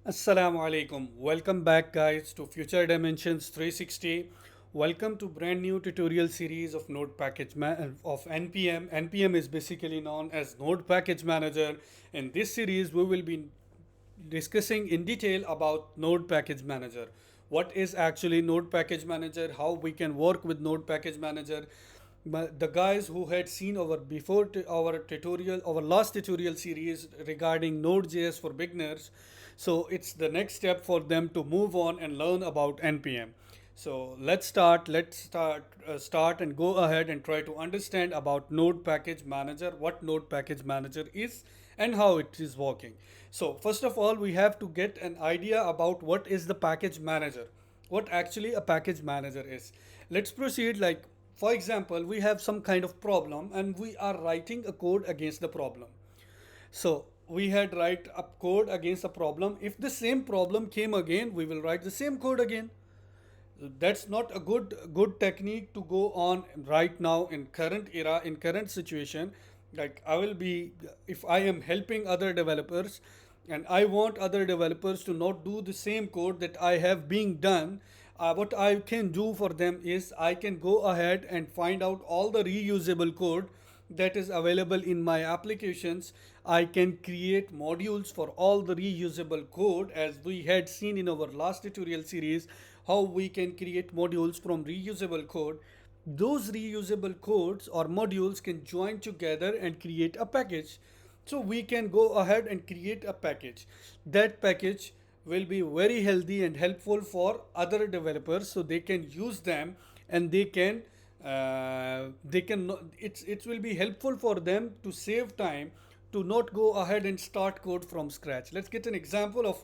Assalamu alaikum. Welcome back guys to Future Dimensions 360. Welcome to brand new tutorial series of Node Package of NPM. NPM is basically known as Node Package Manager. In this series we will be discussing in detail about Node Package Manager. What is actually Node Package Manager, how we can work with Node Package Manager. But the guys who had seen our last tutorial series regarding Node.js for beginners, so it's the next step for them to move on and learn about NPM. So let's start and go ahead and try to understand about Node Package Manager, what Node Package Manager is and how it is working. So first of all, we have to get an idea about what is the package manager, what actually a package manager is. Let's proceed. Like for example, we have some kind of problem and we are writing a code against the problem. So we had write a code against a problem. If the same problem came again, we will write the same code again. That's not a good technique to go on right now in current era, in current situation. Like I will be, if I am helping other developers and I want other developers to not do the same code that I have being done, what I can do for them is I can go ahead and find out all the reusable code that is available in my applications. I can create modules for all the reusable code, as we had seen in our last tutorial series, how we can create modules from reusable code. Those reusable codes or modules can join together and create a package. So we can go ahead and create a package. That package will be very healthy and helpful for other developers, so they can use them and it will be helpful for them to save time, to not go ahead and start code from scratch. Let's get an example of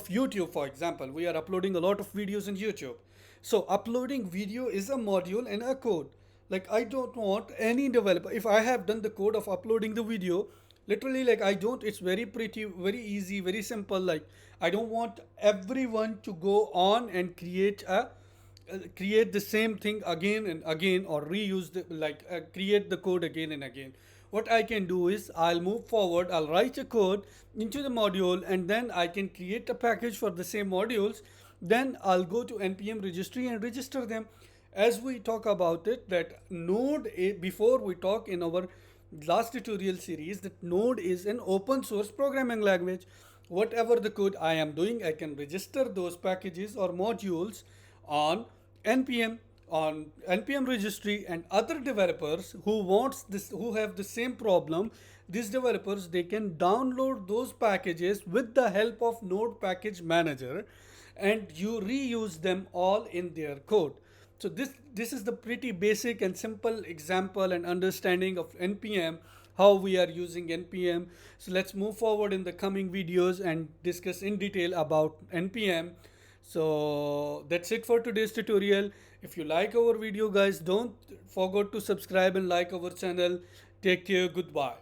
YouTube. For example, we are uploading a lot of videos in YouTube. So uploading video is a module and a code. Like I don't want any developer, if I have done the code of uploading the video, literally, like I don't, it's very pretty, very easy, very simple. Like I don't want everyone to go on and create the same thing again and again, or reuse create the code again and again. What I can do is I'll move forward, I'll write a code into the module, and then I can create a package for the same modules. Then I'll go to NPM registry and register them. As we talk about it, that before we talk in our last tutorial series, that Node is an open source programming language. Whatever the code I am doing, I can register those packages or modules on npm on npm registry, and other developers who have the same problem, these developers, they can download those packages with the help of Node Package Manager, and you reuse them all in their code. So this is the pretty basic and simple example and understanding of npm, how we are using npm. So let's move forward in the coming videos and discuss in detail about npm. So that's it for today's tutorial. If you like our video guys, don't forget to subscribe and like our channel. Take care. Goodbye.